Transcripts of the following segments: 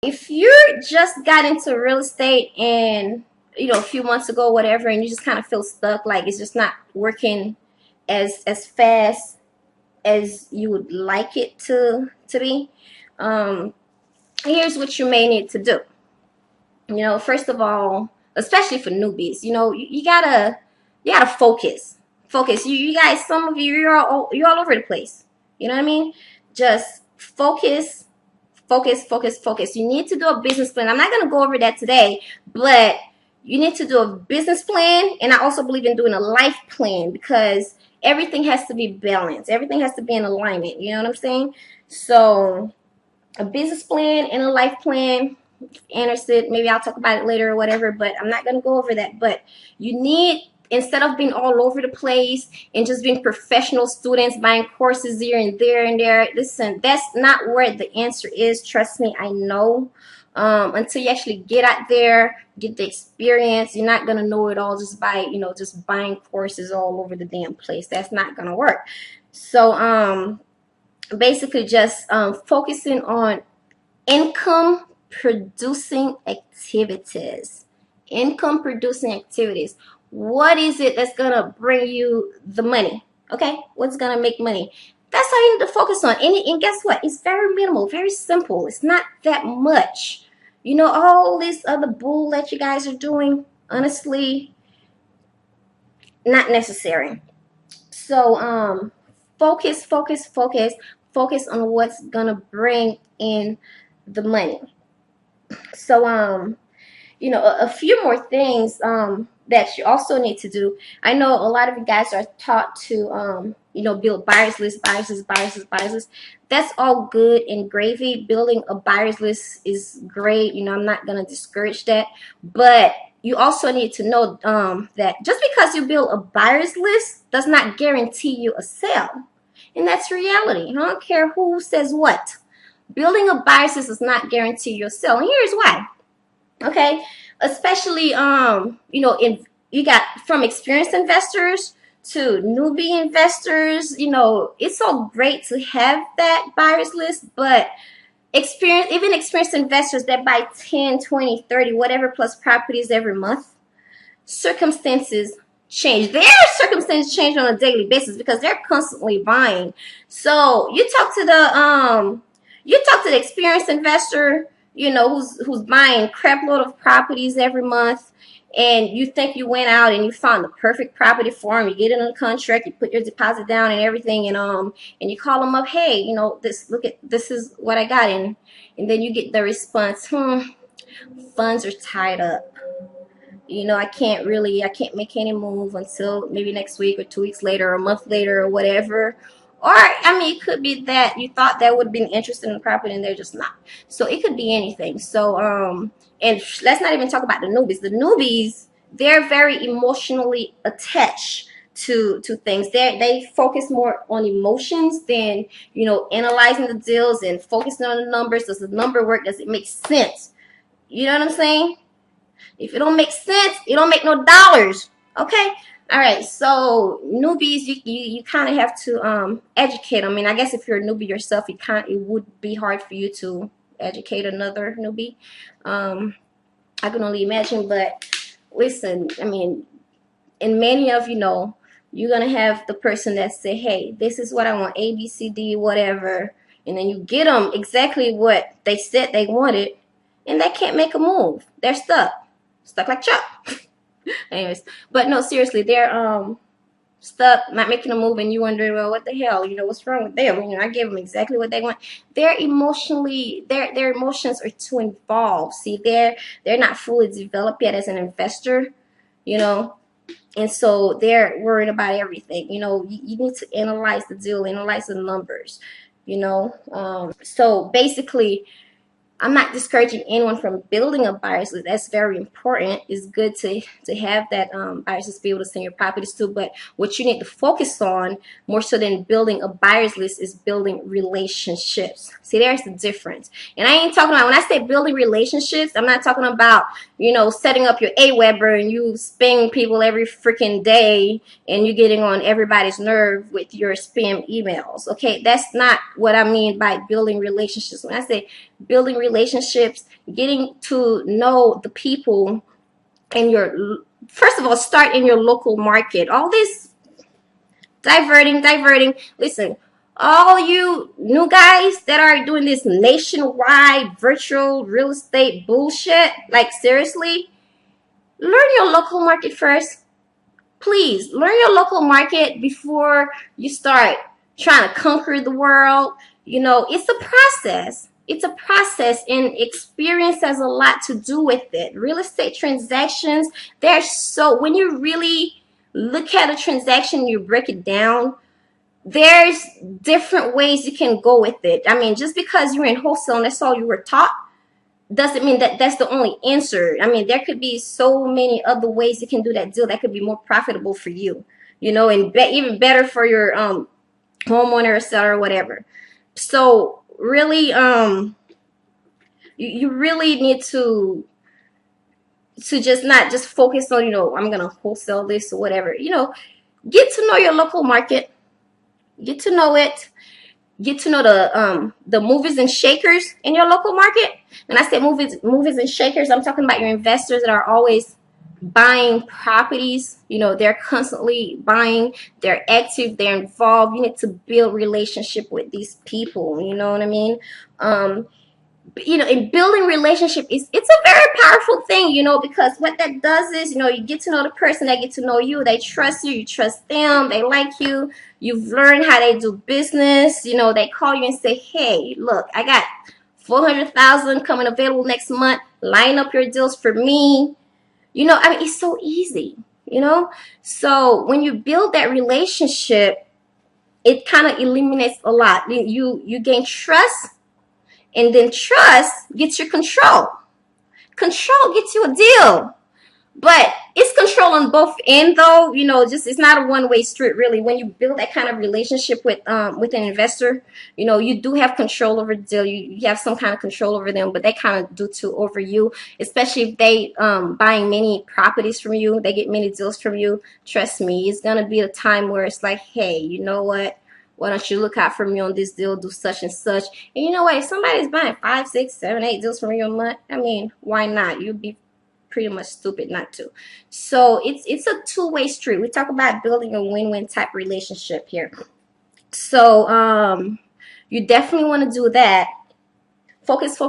If you just got into real estate and a few months ago, whatever, and you just kind of feel stuck, like it's just not working as fast as you would like it to be, um, here's what you may need to do. First of all, especially for newbies, you gotta focus. You guys, some of you, you're all over the place. You know what I mean? Just focus, focus, focus, focus. You need to do a business plan. I'm not gonna go over that today, but you need to do a business plan, and I also believe in doing a life plan because everything has to be balanced. Everything has to be in alignment. You know what I'm saying? So a business plan and a life plan. Interested, maybe I'll talk about it later or whatever, but I'm not going to go over that. But you need, instead of being all over the place and just being professional students buying courses here and there and there, listen, that's not where the answer is. Trust me, I know. Until you actually get out there, get the experience, you're not going to know it all just by just buying courses all over the damn place. That's not going to work. So basically just focusing on income producing activities. Income producing activities. What is it that's gonna bring you the money? Okay, what's gonna make money? That's how you need to focus on. And guess what? It's very minimal, very simple. It's not that much. All this other bull that you guys are doing, honestly, not necessary. So focus, focus, focus, focus on what's gonna bring in the money. So a few more things that you also need to do. I know a lot of you guys are taught to build buyers list, buyers list, buyers list, buyers list. That's all good and gravy. Building a buyers list is great. I'm not gonna discourage that, but you also need to know that just because you build a buyers list does not guarantee you a sale, and that's reality. I don't care who says what. Building a buyers list does not guarantee your sale, and here's why. Okay, especially in you got from experienced investors to newbie investors. It's so great to have that buyers list, but even experienced investors that buy 10, 20, 30, whatever plus properties every month, circumstances change. Their circumstances change on a daily basis because they're constantly buying. So you talk to the experienced investor, who's buying crap load of properties every month, and you think you went out and you found the perfect property for him. You get it on the contract, you put your deposit down and everything, and you call them up, hey, this is what I got, and then you get the response, funds are tied up. I can't make any move until maybe next week or 2 weeks later or a month later or whatever. Or, it could be that you thought that would have been interested in the property and they're just not. So it could be anything. So, and let's not even talk about the newbies. The newbies, they're very emotionally attached to things. They focus more on emotions than, analyzing the deals and focusing on the numbers. Does the number work? Does it make sense? You know what I'm saying? If it don't make sense, it don't make no dollars. Okay? All right. So newbies, you kind of have to educate them. I guess if you're a newbie yourself, it would be hard for you to educate another newbie. I can only imagine. But listen, in many of you're gonna have the person that say, "Hey, this is what I want, A, B, C, D, whatever," and then you get them exactly what they said they wanted, and they can't make a move. They're stuck like Chuck. Anyways, but no, seriously, they're stuck, not making a move, and you wondering, well, what the hell? What's wrong with them? I gave them exactly what they want. Their emotions are too involved. See, they're not fully developed yet as an investor, and so they're worried about everything. You need to analyze the deal, analyze the numbers. So basically, I'm not discouraging anyone from building a buyer's list. That's very important. It's good to have that buyer's list, be able to send your properties to. But what you need to focus on more so than building a buyer's list is building relationships. See, there's the difference. And I ain't talking about, when I say building relationships, I'm not talking about, setting up your AWeber and you spamming people every freaking day and you getting on everybody's nerve with your spam emails. Okay, that's not what I mean by building relationships. When I say building relationships, getting to know the people in your, first of all, start in your local market. All this diverting. Listen, all you new guys that are doing this nationwide virtual real estate bullshit, like seriously, learn your local market first. Please learn your local market before you start trying to conquer the world. You know, it's a process. It's a process, and experience has a lot to do with it. Real estate transactions, they're so, when you really look at a transaction, you break it down, there's different ways you can go with it. I mean, just because you're in wholesale and that's all you were taught doesn't mean that that's the only answer. I mean, there could be so many other ways you can do that deal that could be more profitable for you, you know, and even better for your homeowner or seller or whatever. So really, you really need to just not just focus on, you know, I'm gonna wholesale this or whatever. You know, get to know your local market, get to know it, get to know the movers and shakers in your local market. When I say movers and shakers, I'm talking about your investors that are always buying properties. You know, they're constantly buying, they're active, they're involved. You need to build relationship with these people, you know what I mean? You know, in building relationship, it's a very powerful thing, you know, because what that does is, you know, you get to know the person, they get to know you, they trust you, you trust them, they like you, you've learned how they do business, you know, they call you and say, hey, look, I got 400,000 coming available next month, line up your deals for me. You know, I mean, it's so easy, you know. So when you build that relationship, it kind of eliminates a lot. You gain trust, and then trust gets you control. Control gets you a deal. But it's control on both ends, though. You know, just it's not a one-way street, really. When you build that kind of relationship with an investor, you know, you do have control over the deal. You have some kind of control over them, but they kind of do too over you. Especially if they buying many properties from you, they get many deals from you. Trust me, it's gonna be a time where it's like, hey, you know what? Why don't you look out for me on this deal? Do such and such. And you know what? If somebody's buying 5, 6, 7, 8 deals from you a month, I mean, why not? You'd be pretty much stupid not to. So it's a two-way street. We talk about building a win-win type relationship here. So you definitely want to do that. Focus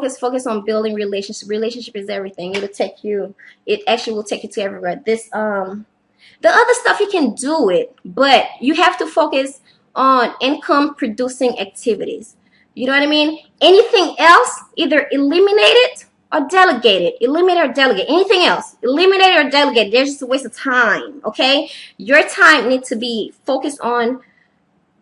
on building relationship. Relationship is everything. It actually will take you to everywhere. The other stuff you can do it, but you have to focus on income producing activities. You know what I mean? Anything else, either eliminate it or delegate it. Eliminate or delegate. Anything else, eliminate it or delegate. There's just a waste of time. Okay, your time needs to be focused on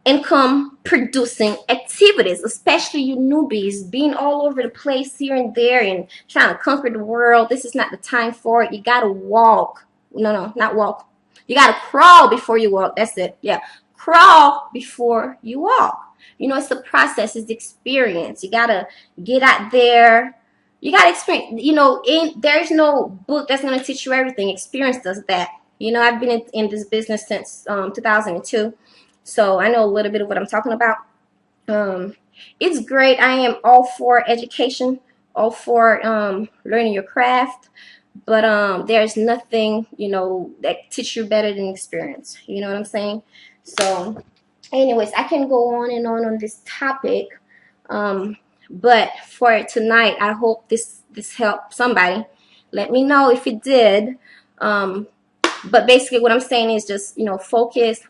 income producing activities, especially you newbies being all over the place here and there and trying to conquer the world. This is not the time for it. You gotta walk. No, not walk. You gotta crawl before you walk. That's it. Yeah, crawl before you walk. You know, it's the process, it's the experience. You gotta get out there. You gotta experience. You know, there's no book that's gonna teach you everything. Experience does that. You know, I've been in this business since 2002. So I know a little bit of what I'm talking about. It's great. I am all for education, all for learning your craft. But there's nothing, you know, that teaches you better than experience. You know what I'm saying? So anyways, I can go on and on this topic. But for tonight, I hope this helped somebody. Let me know if it did. But basically what I'm saying is just, you know, focus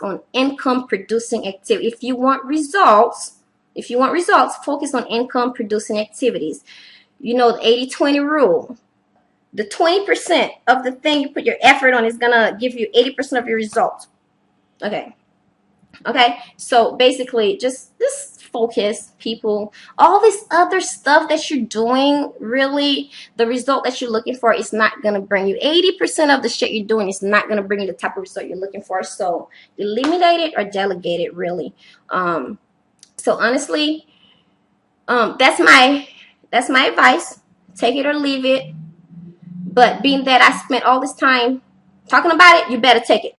on income producing activity. If you want results, focus on income producing activities. You know, the 80-20 rule. The 20% of the thing you put your effort on is gonna give you 80% of your results. Okay, so basically just focus, people. All this other stuff that you're doing, really, the result that you're looking for is not going to bring you. 80% of the shit you're doing is not going to bring you the type of result you're looking for. So eliminate it or delegate it, really. So honestly, that's my advice. Take it or leave it. But being that I spent all this time talking about it, you better take it.